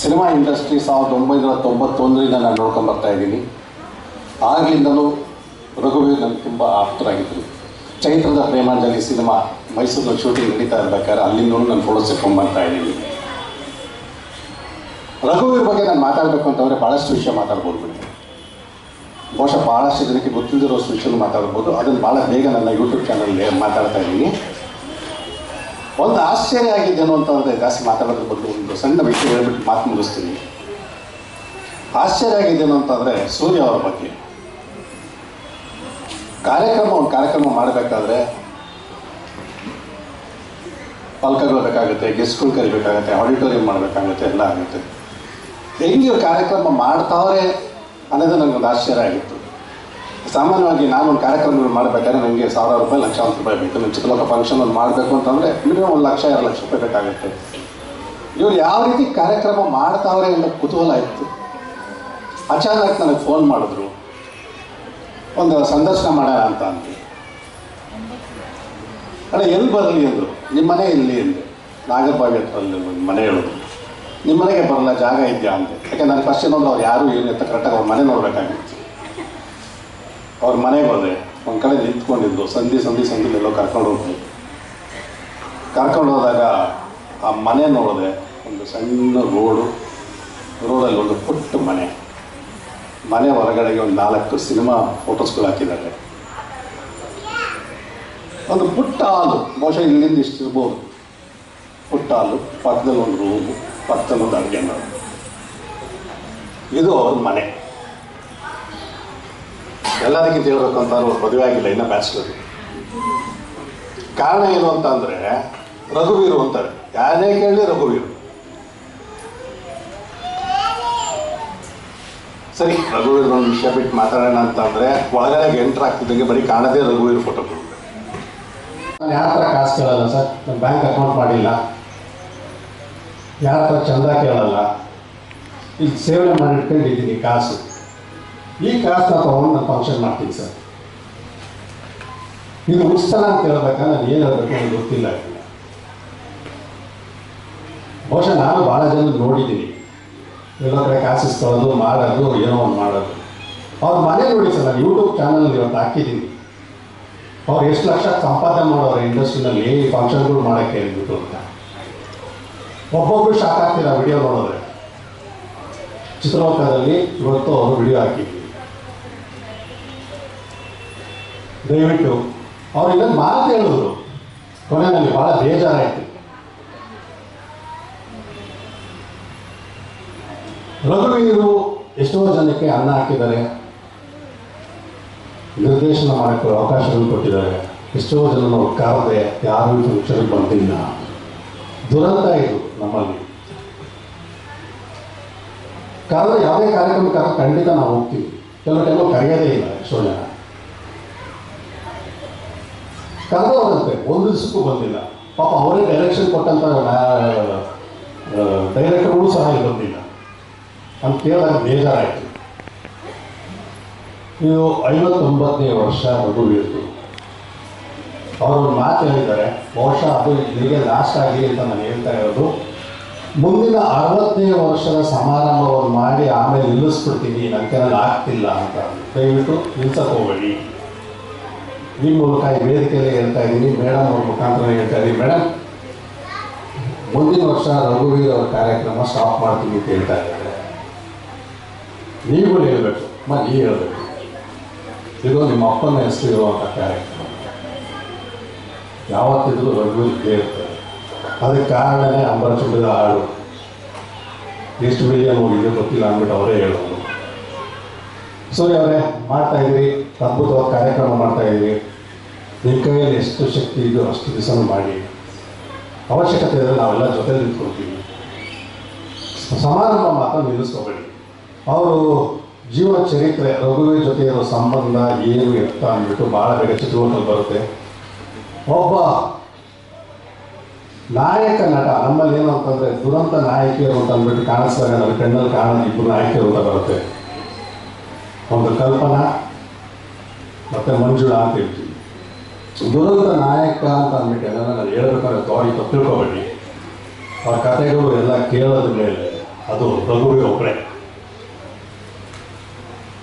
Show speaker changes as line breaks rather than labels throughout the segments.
Cinema industry 1991ರಿಂದ ನಾನು ನೋಡ್ಕೊಂಬರ್ತಾ ಇದ್ದೀನಿ. ಆಗಲಿಂದಲೂ ರಘುವೀರ್ ನನಗೆ ತುಂಬ ಆಪ್ತರಾಗಿದ್ದರು. ಚೈತ್ರದ ಪ್ರೇಮಾಂಜಲಿ ಸಿನಿಮಾ ಮೈಸೂರಿನ ಶೂಟಿಂಗ್ ನಡೀತಾ ಇರಬೇಕಾದ್ರೆ ಅಲ್ಲಿಂದಲೂ ನಾನು ಫೋಟೋ ಸಿಕ್ಕೊಂಡ್ಬರ್ತಾ ಇದ್ದೀನಿ. ರಘುವೀರ್ ಬಗ್ಗೆ ನಾನು ಮಾತಾಡಬೇಕು ಅಂತಂದರೆ ಭಾಳಷ್ಟು ವಿಷಯ ಮಾತಾಡ್ಬೋದು ಬಿಡಿ. ಬಹುಶಃ ಭಾಳಷ್ಟು ಜನಕ್ಕೆ ಗೊತ್ತಿಲ್ಲದಿರೋಷ್ಟು ವಿಷಯನೂ ಮಾತಾಡ್ಬೋದು. ಅದನ್ನು ಭಾಳ ಬೇಗ ನನ್ನ ಯೂಟ್ಯೂಬ್ ಚಾನಲ್ಗೆ ಮಾತಾಡ್ತಾ ಇದ್ದೀನಿ. ಒಂದು ಆಶ್ಚರ್ಯ ಆಗಿದ್ದೇನು ಅಂತಂದರೆ ಜಾಸ್ತಿ ಮಾತಾಡೋದ್ರ ಬದಲು ಒಂದು ಸಣ್ಣ ವಿಷಯ ಹೇಳ್ಬಿಟ್ಟು ಮಾತು ಮುಗಿಸ್ತೀನಿ. ಆಶ್ಚರ್ಯ ಆಗಿದ್ದೇನು ಅಂತಂದರೆ ಸೂರ್ಯ ಅವರ ಬಗ್ಗೆ ಒಂದು ಕಾರ್ಯಕ್ರಮ ಮಾಡಬೇಕಾದ್ರೆ ಪಲ್ಕಗಳು ಬೇಕಾಗುತ್ತೆ, ಗೆಸ್ಟ್ಗಳು ಕರಿಬೇಕಾಗತ್ತೆ, ಆಡಿಟೋರಿಯಂ ಮಾಡಬೇಕಾಗುತ್ತೆ, ಎಲ್ಲ ಆಗುತ್ತೆ. ಹೆಂಗೆ ಕಾರ್ಯಕ್ರಮ ಮಾಡ್ತಾವ್ರೆ ಅನ್ನೋದು ನನಗೊಂದು ಆಶ್ಚರ್ಯ ಆಗಿತ್ತು. ಸಾಮಾನ್ಯವಾಗಿ ನಾನು ಒಂದು ಕಾರ್ಯಕ್ರಮಗಳು ಮಾಡಬೇಕಾದ್ರೆ ನನಗೆ 1000 ರೂಪಾಯಿ, ಲಕ್ಷಾಂತರ ರೂಪಾಯಿ ಬೇಕು. ನನ್ನ ಚಿತ್ರಲೋಕ ಫಂಕ್ಷನ್ ಒಂದು ಮಾಡಬೇಕು ಅಂತಂದರೆ ಮಿನಿಮಮ್ 1 ಲಕ್ಷ 2 ಲಕ್ಷ ರೂಪಾಯಿ ಬೇಕಾಗುತ್ತೆ. ಇವ್ರು ಯಾವ ರೀತಿ ಕಾರ್ಯಕ್ರಮ ಮಾಡ್ತಾವ್ರೆ ಅನ್ನೋ ಕುತೂಹಲ ಇತ್ತು. ಅಚಾನಕ್ ನನಗೆ ಫೋನ್ ಮಾಡಿದ್ರು, ಒಂದು ಸಂದರ್ಶನ ಮಾಡೋಣ ಅಂತ ಅಂದರು. ಅಣ್ಣ ಎಲ್ಲಿ ಬರಲಿ ಅಂದರು. ನಿಮ್ಮ ಮನೆ ಎಲ್ಲಿ ಅಂದೆ. ನಾಗರಬಾವಿ ಹತ್ರ ಅಲ್ಲಿ ಒಂದು ಮನೆ ಹೇಳಿದ್ರು. ನಿಮ್ಮ ಮನೆಗೆ ಬರಲ್ಲ, ಜಾಗ ಇದೆಯಾ ಅಂದೆ. ಯಾಕೆ ನನಗೆ ಫಸ್ಟ್ ಏನಂದ್ರೆ ಅವ್ರು ಯಾರು ಏನು ಅಂತ ಕರೆಕ್ಟಾಗಿ ಅವ್ರ ಮನೆ ನೋಡಬೇಕಾಗಿತ್ತು. ಅವ್ರ ಮನೆಗೆ ಹೋದೆ. ಒಂದು ಕಡೆ ನಿಂತ್ಕೊಂಡಿದ್ರು. ಸಂಧಿಲೆಲ್ಲೋ ಕರ್ಕೊಂಡು ಹೋದಾಗ ಆ ಮನೆ ನೋಡಿದೆ. ಒಂದು ಸಣ್ಣ ರೋಡಲ್ಲಿ ಒಂದು ಪುಟ್ಟ ಮನೆ ಹೊರಗಡೆಗೆ ಒಂದು 4 ಸಿನಿಮಾ ಫೋಟೋಸ್ಗಳು ಹಾಕಿದ್ದಾರೆ. ಒಂದು ಪುಟ್ಟ ಹಾಲು, ಬಹುಶಃ ಇಲ್ಲಿಂದ ಇಷ್ಟಿರ್ಬೋದು. ಪುಟ್ಟ ಹಾಲು, ಪಕ್ಕದಲ್ಲಿ ಒಂದು ರೂಮು, ಪಕ್ಕದಲ್ಲಿ ಒಂದು ಅಡುಗೆ ಮನೆ. ಇದು ಅವ್ರ ಮನೆ. ಎಲ್ಲದಕ್ಕಿಂತ ಹೇಳ್ಬೇಕು ಅಂತ ಅವ್ರು ಮದುವೆ ಆಗಿಲ್ಲ, ಇನ್ನೂ ಬ್ಯಾಚುಲರ್. ಕಾರಣ ಏನು ಅಂತ ಅಂದರೆ ರಘುವೀರು ಅಂತಾರೆ. ಯಾರೇ ಕೇಳಿ ರಘುವೀರು. ಸರಿ, ರಘುವೀರ್ ಒಂದು ವಿಷಯ ಬಿಟ್ಟು ಮಾತಾಡೋಣ ಅಂತಂದರೆ ಒಳಗಡೆಗೆ ಎಂಟ್ರ್ ಆಗ್ತಿದ್ದಂಗೆ ಬರೀ ಕಾಣದೇ ರಘುವೀರ್ ಫೋಟೋಗಳು. ನಾನು ಯಾರ ಹತ್ರ ಕಾಸು ಕೇಳಲ್ಲ ಸರ್, ನಾನು ಬ್ಯಾಂಕ್ ಅಕೌಂಟ್ ಮಾಡಿಲ್ಲ, ಯಾರ ಹತ್ರ ಚಂದ ಕೇಳಲ್ಲ, ಈಗ ಸೇವನೆ ಮಾಡಿಟ್ಕೊಂಡಿದ್ದೀನಿ ಕಾಸು. ಈ ಕಾಸನ್ನ ತೊಗೊಂಡು ನಾನು ಫಂಕ್ಷನ್ ಮಾಡ್ತೀನಿ ಸರ್. ಇದು ಉತ್ಸವ ಅಂತ ಹೇಳ್ಬೇಕಾದ್ರೆ ನಾನು ಏನು ಹೇಳಬೇಕು ನನಗೆ ಗೊತ್ತಿಲ್ಲ. ಬಹುಶಃ ನಾನು ಭಾಳ ಜನ ನೋಡಿದ್ದೀನಿ, ಎಲ್ಲ ಕಡೆ ಕಾಸು ಇಸ್ಕೊಳ್ಳೋದು, ಮಾಡೋದು, ಏನೋ ಒಂದು ಮಾಡೋದು. ಅವ್ರ ಮನೆ ನೋಡಿ ಸರ್, ನಾನು ಯೂಟ್ಯೂಬ್ ಚಾನಲ್ ಇವತ್ತು ಹಾಕಿದ್ದೀನಿ. ಅವ್ರು ಎಷ್ಟು ಲಕ್ಷ ಸಂಪಾದನೆ ಮಾಡೋರು ಇಂಡಸ್ಟ್ರಿನಲ್ಲಿ ಫಂಕ್ಷನ್ಗಳು ಮಾಡೋಕ್ಕೆ ಹೇಳ್ಬಿಟ್ಟು ಅಂತ. ಒಬ್ಬೊಬ್ಬರು ಶಾಕ್ ಆಗ್ತೀರ ವಿಡಿಯೋ ನೋಡಿದ್ರೆ. ಚಿತ್ರಲೋಕದಲ್ಲಿ ಇವತ್ತು ಅವರು ವಿಡಿಯೋ ಹಾಕಿದ್ವಿ. ದಯವಿಟ್ಟು ಅವ್ರು ಇನ್ನೊಂದು ಮಾತು ಹೇಳಿದ್ರು, ಕೊನೆಯಲ್ಲಿ ಭಾಳ ಬೇಜಾರಾಯಿತು. ರಘುವೀರು ಎಷ್ಟೋ ಜನಕ್ಕೆ ಅನ್ನ ಹಾಕಿದ್ದಾರೆ, ನಿರ್ದೇಶನ ಮಾಡೋಕ್ಕೆ ಅವಕಾಶಗಳು ಕೊಟ್ಟಿದ್ದಾರೆ. ಎಷ್ಟೋ ಜನ ನಾವು ಕರೆದೆ, ಯಾರೂ ಫಂಕ್ಷನ್ಗೆ ಬಂದಿಲ್ಲ. ದುರಂತ ಇದು ನಮ್ಮಲ್ಲಿ. ಕರೆದ್ರೆ ಯಾವುದೇ ಕಾರ್ಯಕ್ರಮಕ್ಕೆ ಖಂಡಿತ ನಾವು ಹೋಗ್ತೀವಿ. ಕೆಲವು ಟೈಮು ಕರೆಯೋದೇ ಇಲ್ಲ. ಎಷ್ಟೋ ಜನ ಕರೆದವರಂತೆ ಒಂದು ದಿವಸಕ್ಕೂ ಬಂದಿಲ್ಲ. ಪಾಪ ಅವರೇ ಡೈರೆಕ್ಷನ್ ಕೊಟ್ಟಂಥ ಡೈರೆಕ್ಟರ್ಗಳು ಸಹ ಇಲ್ಲಿ ಬಂದಿಲ್ಲ ಅಂತ ಕೇಳಿದಾಗ ಬೇಜಾರಾಯಿತು. ಇದು 59ನೇ ವರ್ಷ ರಘುವೀರ್ದು. ಅವರು ಮಾತು ಹೇಳಿದ್ದಾರೆ, ಬಹುಶಃ ಅದು ಇಲ್ಲಿಗೆ ಲಾಸ್ಟ್ ಆಗಲಿ ಅಂತ ನಾನು ಹೇಳ್ತಾ ಇರೋದು. ಮುಂದಿನ 60ನೇ ವರ್ಷದ ಸಮಾರಂಭವನ್ನು ಮಾಡಿ ಆಮೇಲೆ ನಿಲ್ಲಿಸ್ಬಿಡ್ತೀನಿ, ನನ್ನ ಕೈಯಲ್ಲಿ ಆಗ್ತಿಲ್ಲ ಅಂತ. ದಯವಿಟ್ಟು ನಿಲ್ಸಕ್ಕೆ ಹೋಗಬೇಡಿ. ಈ ಮೂಲಕ ಈ ವೇದಿಕೆಯಲ್ಲಿ ಹೇಳ್ತಾ ಇದ್ದೀನಿ, ಮೇಡಮ್ ಅವ್ರ ಮುಖಾಂತರ ಹೇಳ್ತಾ ಇದ್ದೀನಿ. ಮೇಡಮ್, ಮುಂದಿನ ವರ್ಷ ರಘುವೀರ್ ಅವರ ಕಾರ್ಯಕ್ರಮ ಸ್ಟಾಪ್ ಮಾಡ್ತೀನಿ ಅಂತ ಹೇಳ್ತಾ ಇದ್ದಾರೆ. ನೀವುಗಳು ಹೇಳಬೇಕು, ನೀವು ಹೇಳಬೇಕು. ಇದು ನಿಮ್ಮ ಅಪ್ಪನ ಹೆಸರು ಇರುವಂಥ ಕಾರ್ಯಕ್ರಮ. ಯಾವತ್ತಿದ್ರೂ ರಘುವೀರ್ ಇದ್ದೇ ಇರ್ತದೆ. ಅದಕ್ಕೆ ಕಾರಣನೇ ಅಂಬರಚುಂಬದ ಹಾಡು. ಎಷ್ಟು ಮಿಲಿಯನ್ ಹೋಗಿದೆ ಗೊತ್ತಿಲ್ಲ ಅಂದ್ಬಿಟ್ಟು ಅವರೇ ಹೇಳೋದು. ಸೂರ್ಯ ಅವರೇ, ಮಾಡ್ತಾಯಿದ್ದೀರಿ, ಅದ್ಭುತವಾದ ಕಾರ್ಯಕ್ರಮ ಮಾಡ್ತಾಯಿದ್ದೀರಿ. ನಿಮ್ಮ ಕೈಯಲ್ಲಿ ಎಷ್ಟು ಶಕ್ತಿ ಇದೆಯೋ ಅಷ್ಟು ದಿವಸನೂ ಮಾಡಿ. ಅವಶ್ಯಕತೆ ಇದ್ದರೆ ನಾವೆಲ್ಲ ಜೊತೆ ನಿಂತ್ಕೊಳ್ತೀವಿ. ಸಮಾರಂಭ ಮಾತ್ರ ನಿಲ್ಲಿಸ್ಕೋಬೇಡಿ. ಅವರು ಜೀವನ ಚರಿತ್ರೆ, ರಘುವೀರ್ ಜೊತೆ ಇರೋ ಸಂಬಂಧ ಏನು ಎತ್ತ ಅಂದ್ಬಿಟ್ಟು ಭಾಳ ಬೇಗ ಚಿತ್ರಗಳಲ್ಲಿ ಬರುತ್ತೆ. ಒಬ್ಬ ನಾಯಕ ನಟ ನಮ್ಮಲ್ಲಿ ಏನು ಅಂತಂದರೆ ದುರಂತ ನಾಯಕಿಯರು ಅಂತ ಅಂದ್ಬಿಟ್ಟು ಕಾಣಿಸ್ದಾಗ ನನ್ನ ಕಣ್ಣಲ್ಲಿ ಕಾಣೋದು 2 ನಾಯಕಿಯರು ಅಂತ ಬರುತ್ತೆ. ಒಂದು ಕಲ್ಪನಾ ಮತ್ತು ಮಂಜುಳಾ ಅಂತ ಹೇಳ್ತೀವಿ. ದುರಂತ ನಾಯಕ ಅಂತ ಅಂದ್ಬಿಟ್ಟು ಎಲ್ಲ ನಾನು ಹೇಳ್ಬೇಕಾದ್ರೆ ತಪ್ಪು ತಿಳ್ಕೊಬೇಡಿ. ಅವ್ರ ಕಥೆಗಳು ಎಲ್ಲ ಕೇಳೋದ ಮೇಲೆ ಅದು ರಘುವೀರ್ ಒಬ್ಬರೇ.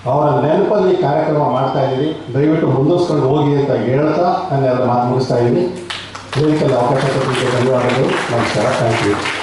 ಅವರ ನೆನಪಲ್ಲಿ ಕಾರ್ಯಕ್ರಮ ಮಾಡ್ತಾ ಇದ್ದೀವಿ. ದಯವಿಟ್ಟು ಮುಂದುವರ್ಸ್ಕೊಂಡು ಹೋಗಿ ಅಂತ ಹೇಳ್ತಾ ನಾನು ಎಲ್ಲ ಮಾತು ಮುಗಿಸ್ತಾ ಇದ್ದೀನಿ. ವೇದಿಕೆಯಲ್ಲಿ ಅವಕಾಶ ಕೊಟ್ಟಿದ್ದಕ್ಕೆ ಧನ್ಯವಾದಗಳು. ನಮಸ್ಕಾರ. Thank you.